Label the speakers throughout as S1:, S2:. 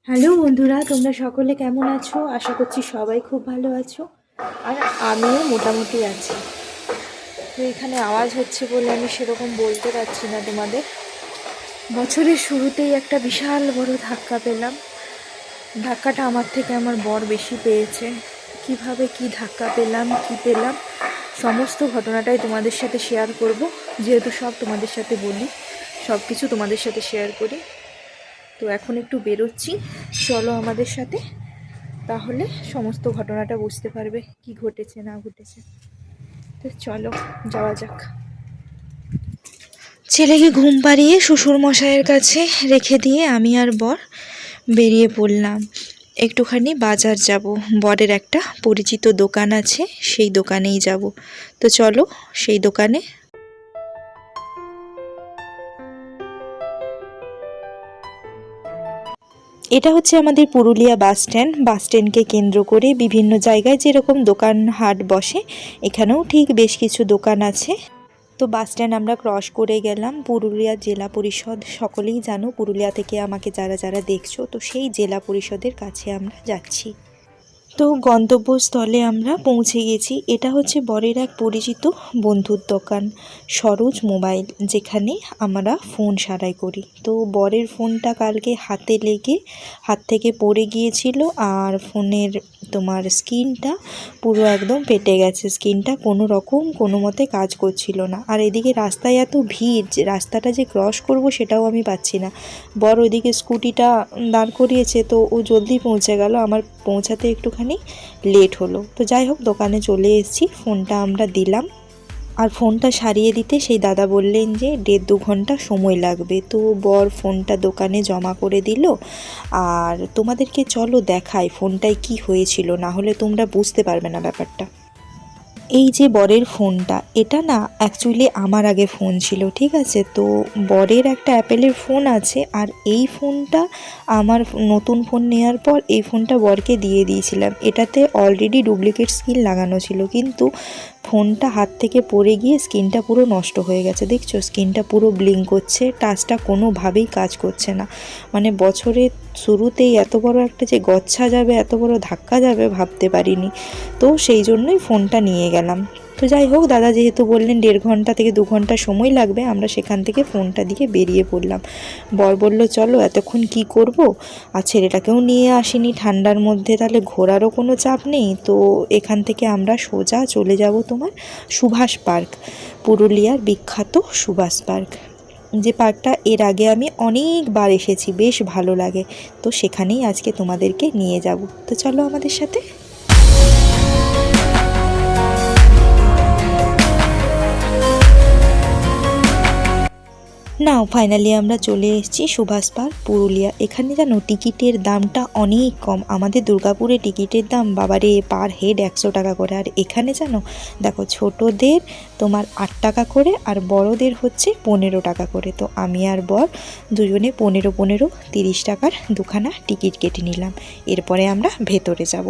S1: Hello বন্ধুরা, তোমরা সকলে কেমন আছো? আশা করছি সবাই খুব ভালো আছো। আর আমিও মোটামুটি আছি। তো এখানে আওয়াজ হচ্ছে বলে আমি সেরকম বলতে পারছি না তোমাদের। বছরের শুরুতেই একটা বিশাল বড় ধাক্কা পেলাম। ধাক্কাটা আমার থেকে আমার বর বেশি পেয়েছে। কিভাবে কি ধাক্কা পেলাম, কি পেলাম, সমস্ত ঘটনাটাই তোমাদের সাথে শেয়ার করব। যেহেতু সব তোমাদের সাথে বলি, সব কিছু তোমাদের সাথে শেয়ার করি। তো এখন একটু বেরোচ্ছি, চলো আমাদের সাথে, তাহলে সমস্ত ঘটনাটা বুঝতে পারবে কি ঘটেছে না ঘটেছে। তো চলো যাওয়া যাক। ছেলেকে ঘুম পাড়িয়ে শ্বশুর মশাইয়ের কাছে রেখে দিয়ে আমি আর বর বেরিয়ে পড়লাম। একটুখানি বাজার যাব, বরের একটা পরিচিত দোকান আছে, সেই দোকানেই যাব। তো চলো সেই দোকানে। এটা হচ্ছে আমাদের পুরুলিয়া বাস স্ট্যান্ড। বাস স্ট্যান্ডকে কেন্দ্র করে বিভিন্ন জায়গায় যেরকম দোকান হাট বসে, এখানেও ঠিক বেশ কিছু দোকান আছে। তো বাস স্ট্যান্ড আমরা ক্রস করে গেলাম। পুরুলিয়া জেলা পরিষদ, সকলেই জানো পুরুলিয়া থেকে আমাকে যারা যারা দেখছো, তো সেই জেলা পরিষদের কাছে আমরা যাচ্ছি। তো গন্তব্যস্থলে আমরা পৌঁছে গেছি। এটা হচ্ছে বরের এক পরিচিত বন্ধুর দোকান, সরোজ মোবাইল, যেখানে আমরা ফোন সারাই করি। তো বরের ফোনটা কালকে হাতে লেগে হাত থেকে পড়ে গিয়েছিল, আর ফোনের তোমার স্ক্রিনটা পুরো একদম ফেটে গেছে। স্ক্রিনটা কোনো রকম কোনো মতে কাজ করছিল না। আর এদিকে রাস্তায় এত ভিড়, যে রাস্তাটা যে ক্রস করব সেটাও আমি পাচ্ছি না। বর ওইদিকে স্কুটিটা দাঁড় করিয়েছে, তো ও জলদি পৌঁছে গেল, আমার পৌঁছাতে একটুখানি লেট হলো। তো যাই হোক, দোকানে চলে এসেছি, ফোনটা আমরা দিলাম। আর ফোনটা সারিয়ে দিতে সেই দাদা বললেন যে 1.5-2 ঘন্টা সময় লাগবে। তো বর ফোনটা দোকানে জমা করে দিল। আর তোমাদেরকে চলো দেখাই ফোনটায় কি হয়েছিল, না হলে তোমরা বুঝতে পারবে না ব্যাপারটা। এই যে বরের ফোনটা, এটা না অ্যাকচুয়ালি আমার আগে ফোন ছিল, ঠিক আছে? তো বরের একটা অ্যাপেলের ফোন আছে, আর এই ফোনটা আমার নতুন ফোন নেওয়ার পর এই ফোনটা বরকে দিয়ে দিয়েছিলাম। এটাতে অলরেডি ডুপ্লিকেট স্ক্রিন লাগানো ছিল, কিন্তু ফোনটা হাত থেকে পড়ে গিয়ে স্ক্রিনটা পুরো নষ্ট হয়ে গেছে। দেখছো, স্ক্রিনটা পুরো ব্লিঙ্ক করছে, টাচটা কোনোভাবেই কাজ করছে না। মানে বছরের শুরুতেই এত বড় একটা যে গচ্ছা যাবে, এত বড় ধাক্কা যাবে ভাবতে পারিনি। তো সেই জন্যই ফোনটা নিয়ে গেলাম। তো যাই হোক, দাদা যেহেতু বললেন 1.5 ঘন্টা থেকে 2 ঘন্টা সময় লাগবে, আমরা সেখান থেকে ফোনটা দিয়ে বেরিয়ে পড়লাম। বর বলল চলো, এতক্ষণ কি করব, আর ছেলেটাকেও নিয়ে আসিনি ঠান্ডার মধ্যে, তাহলে ঘোরারও কোনো চাপ নেই। তো এখান থেকে আমরা সোজা চলে যাব তোমার সুভাষ পার্ক, পুরুলিয়ার বিখ্যাত সুভাষ পার্ক, যে পার্কটা এর আগে আমি অনেকবার এসেছি, বেশ ভালো লাগে। তো সেখানেই আজকে তোমাদেরকে নিয়ে যাব। তো চলো আমাদের সাথে। নাও ফাইনালি আমরা চলে এসেছি সুভাষ পার্ক পুরুলিয়া। এখানে জানো টিকিটের দামটা অনেক কম। আমাদের দুর্গাপুরে টিকিটের দাম বাবারে পার হেড 100 টাকা করে, আর এখানে জানো দেখো ছোটদের তোমার 8 টাকা করে, আর বড়দের হচ্ছে 15 টাকা করে। তো আমি আর বর দুজনে 15 30 টাকার দুখানা টিকিট কেটে নিলাম। এরপরে আমরা ভেতরে যাব।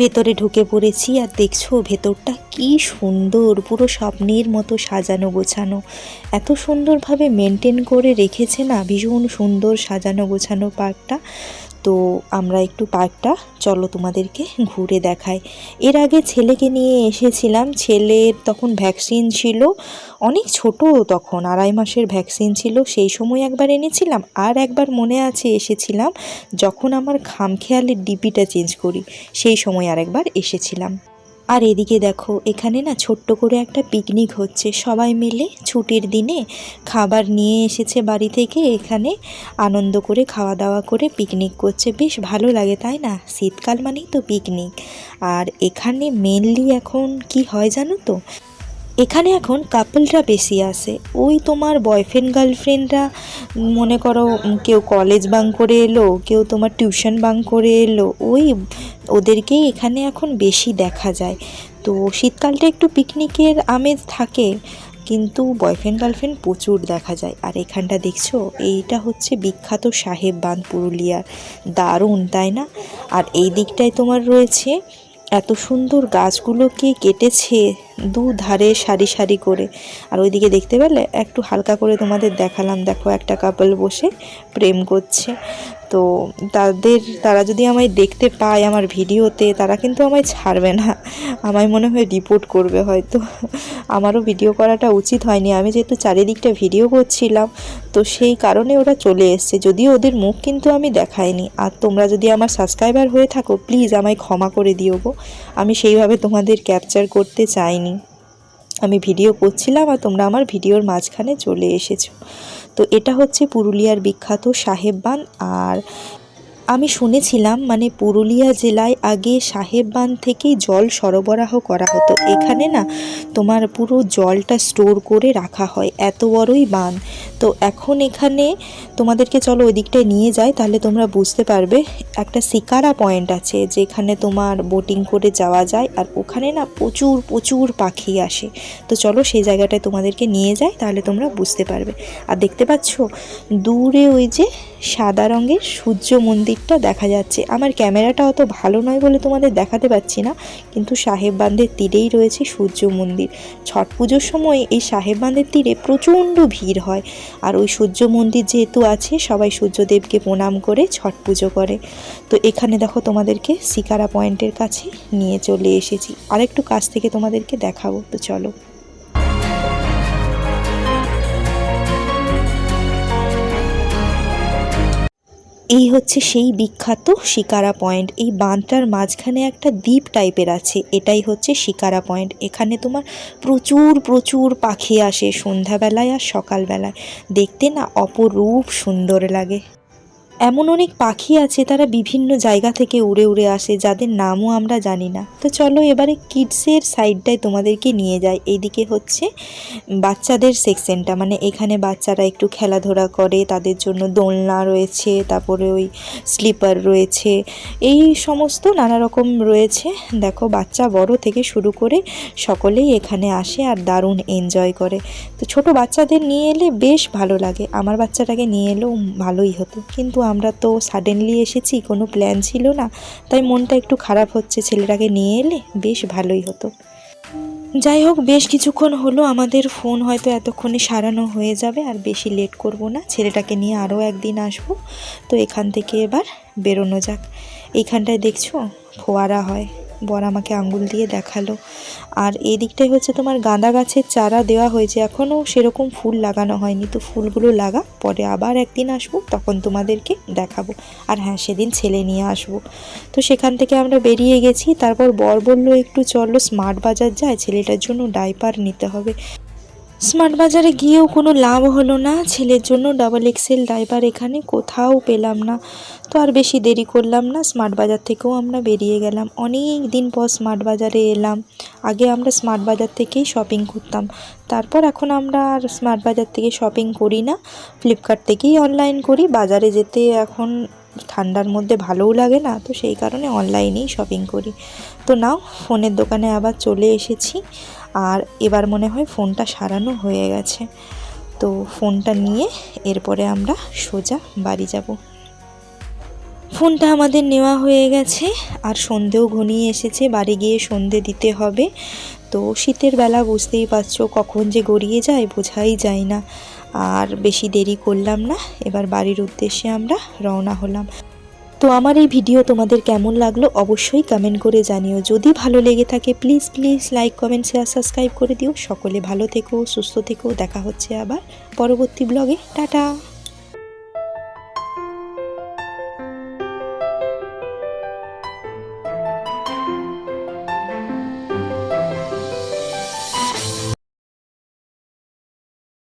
S1: ভেতরে ঢুকে পড়েছি, আর দেখছো ভেতরটা কি সুন্দর, পুরো স্বপ্নের মতো সাজানো গোছানো। এত সুন্দরভাবে মেনটেন করে রেখেছে না, ভীষণ সুন্দর সাজানো গোছানো পার্কটা। তো আমরা একটু পার্কটা চলো তোমাদেরকে ঘুরে দেখাই। এর আগে ছেলেকে নিয়ে এসেছিলাম, ছেলের তখন ভ্যাকসিন ছিল, অনেক ছোট, তখন 2.5 মাসের ভ্যাকসিন ছিল। সেই সময় একবার এনেছিলাম, আর একবার মনে আছে এসেছিলাম যখন আমার খামখেয়ালের ডিপিটা চেঞ্জ করি, সেই সময় আরেকবার এসেছিলাম। আর এদিকে দেখো, এখানে না ছোট্ট করে একটা পিকনিক হচ্ছে, সবাই মিলে ছুটির দিনে খাবার নিয়ে এসেছে বাড়ি থেকে, এখানে আনন্দ করে খাওয়া দাওয়া করে পিকনিক করছে। বেশ ভালো লাগে, তাই না? শীতকাল মানেই তো পিকনিক। আর এখানে মেনলি এখন কি হয় জানো তো, এখানে এখন কাপলরা বেশি আসে। ওই তোমার বয়ফ্রেন্ড গার্লফ্রেন্ডরা, মনে করো কেউ কলেজ বাঙ্ক করে এলো, কেউ তোমার টিউশন বাঙ্ক করে এলো, ওদেরকেই এখানে এখন বেশি দেখা যায়। তো শীতকালটা একটু পিকনিকের আমেজ থাকে, কিন্তু বয়ফ্রেন্ড গার্লফ্রেন্ড প্রচুর দেখা যায়। আর এখানটা দেখছো, এইটা হচ্ছে বিখ্যাত সাহেব বাঁধ পুরুলিয়ার, দারুণ তাই না? আর এই দিকটায় তোমার রয়েছে এত সুন্দর গাছগুলোকে কেটেছে, দু ধারে সারি সারি করে। আর ওইদিকে দেখতে পেলে একটু হালকা করে তোমাদের দেখালাম, দেখো একটা কাপল বসে প্রেম করছে। তো তারা যদি আমায় দেখতে পায় আমার ভিডিওতে, তারা কিন্তু আমায় ছাড়বে না, আমায় মনে হয় রিপোর্ট করবে হয়তো। আমারও ভিডিও করাটা উচিত হয়নি, আমি যেহেতু চারিদিকটা ভিডিও করছিলাম তো সেই কারণে ওরা চলে এসছে, যদিও ওদের মুখ কিন্তু আমি দেখাইনি। আর তোমরা যদি আমার সাবস্ক্রাইবার হয়ে থাকো প্লিজ আমায় ক্ষমা করে দিও গো, আমি সেইভাবে তোমাদের ক্যাপচার করতে চাইনি। আমি ভিডিও করছিলাম আর তোমরা আমার ভিডিওর মাঝখানে চলে এসেছো। তো এটা হচ্ছে পুরুলিয়ার বিখ্যাত সাহেব বাঁধ। আর আমি শুনেছিলাম মানে পুরুলিয়া জেলায় আগে সাহেব বাঁধ থেকেই জল সরবরাহ করা হতো। এখানে না তোমার পুরো জলটা স্টোর করে রাখা হয়, এত বড়ই বাঁধ। তো এখন এখানে তোমাদেরকে চলো ওই দিকটায় নিয়ে যাই, তাহলে তোমরা বুঝতে পারবে। একটা শিকারা পয়েন্ট আছে যেখানে তোমার বোটিং করে যাওয়া যায়, আর ওখানে না প্রচুর প্রচুর পাখি আসে। তো চলো সেই জায়গাটায় তোমাদেরকে নিয়ে যাই, তাহলে তোমরা বুঝতে পারবে। আর দেখতে পাচ্ছ দূরে ওই যে সাদা রঙের সূর্য মন্দিরটা দেখা যাচ্ছে। আমার ক্যামেরাটা অত ভালো নয় বলে তোমাদের দেখাতে পাচ্ছি না, কিন্তু সাহেব বাঁধের তীরেই রয়েছে সূর্য মন্দির। ছট পুজোর সময় এই সাহেব বাঁধের তীরে প্রচণ্ড ভিড় হয়। আর ওই সূর্য মন্দির যেহেতু আছে, সবাই সূর্যদেবকে প্রণাম করে ছট পুজো করে। তো এখানে দেখো তোমাদেরকে শিকারা পয়েন্টের কাছে নিয়ে চলে এসেছি, আর একটু কাছ থেকে তোমাদেরকে দেখাবো। তো চলো। এই হচ্ছে সেই বিখ্যাত শিকারা পয়েন্ট। এই বাঁধটার মাঝখানে একটা দ্বীপ টাইপের আছে, এটাই হচ্ছে শিকারা পয়েন্ট। এখানে তোমার প্রচুর প্রচুর পাখি আসে সন্ধ্যাবেলায় আর সকালবেলায়, দেখতে না অপরূপ সুন্দর লাগে। এমন অনেক পাখি আছে তারা বিভিন্ন জায়গা থেকে উড়ে উড়ে আসে, যাদের নামও আমরা জানি না। তো চলো এবারে কিডসের সাইডটায় তোমাদেরকে নিয়ে যাই। এইদিকে হচ্ছে বাচ্চাদের সেকশনটা, মানে এখানে বাচ্চারা একটু খেলাধুলা করে, তাদের জন্য দোলনা রয়েছে, তারপরে ওই স্লিপার রয়েছে, এই সমস্ত নানা রকম রয়েছে। দেখো বাচ্চা বড় থেকে শুরু করে সকলেই এখানে আসে আর দারুণ এনজয় করে। তো ছোট বাচ্চাদের নিয়ে এলে বেশ ভালো লাগে, আমার বাচ্চাটাকে নিয়ে এলেও ভালোই হতো, কিন্তু আমরা তো সাডেনলি এসেছি, কোনো প্ল্যান ছিল না, তাই মনটা একটু খারাপ হচ্ছে। ছেলেটাকে নিয়ে এলে বেশ ভালোই হতো। যাই হোক, বেশ কিছুক্ষণ হলো, আমাদের ফোন হয়তো এতক্ষণে সারানো হয়ে যাবে, আর বেশি লেট করব না, ছেলেটাকে নিয়ে আরও একদিন আসবো। তো এখান থেকে এবার বেরোনো যাক। এইখানটায় দেখছো ফোয়ারা হয়, বর আমাকে আঙ্গুল দিয়ে দেখালো। আর এই দিকটায় হচ্ছে তোমার গাঁদা গাছের চারা দেওয়া হয়েছে, এখনও সেরকম ফুল লাগানো হয়নি। তো ফুলগুলো লাগা, পরে আবার একদিন আসবো, তখন তোমাদেরকে দেখাবো। আর হ্যাঁ, সেদিন ছেলে নিয়ে আসবো। তো সেখান থেকে আমরা বেরিয়ে গেছি। তারপর বর বললো একটু চলো স্মার্ট বাজার যায়, ছেলেটার জন্য ডাইপার নিতে হবে। স্মার্ট বাজারে গিয়েও কোনো লাভ হলো না, ছেলের জন্য ডাবল এক্সেল ডাইপার এখানে কোথাও পেলাম না। তো আর বেশি দেরি করলাম না, স্মার্ট বাজার থেকেও আমরা বেরিয়ে গেলাম। অনেক দিন পর স্মার্ট বাজারে এলাম। আগে আমরা স্মার্ট বাজার থেকেই শপিং করতাম, তারপর এখন আমরা আর স্মার্ট বাজার থেকে শপিং করি না, ফ্লিপকার্ট থেকেই অনলাইন করি। বাজারে যেতে এখন ঠান্ডার মধ্যে ভালোও লাগে না, তো সেই কারণে অনলাইনেই শপিং করি। তো নাও, ফোনের দোকানে আবার চলে এসেছি, আর এবার মনে হয় ফোনটা সারানো হয়ে গেছে। তো ফোনটা নিয়ে এরপরে আমরা সোজা বাড়ি যাব। ফোনটা আমাদের নেওয়া হয়ে গেছে, আর সন্ধেও ঘনিয়ে এসেছে, বাড়ি গিয়ে সন্ধে দিতে হবে। তো শীতের বেলা বুঝতেই পারছো কখন যে গড়িয়ে যায় বোঝাই যায় না। আর বেশি দেরি করলাম না, এবার বাড়ির উদ্দেশ্যে আমরা রওনা হলাম। তো আমার এই ভিডিও তোমাদের কেমন লাগলো অবশ্যই কমেন্ট করে জানিও। যদি ভালো লেগে থাকে please please like comment share subscribe করে দিও। সকলে ভালো থেকো, সুস্থ থেকো, দেখা হচ্ছে আবার পরবর্তী ব্লগে। টাটা।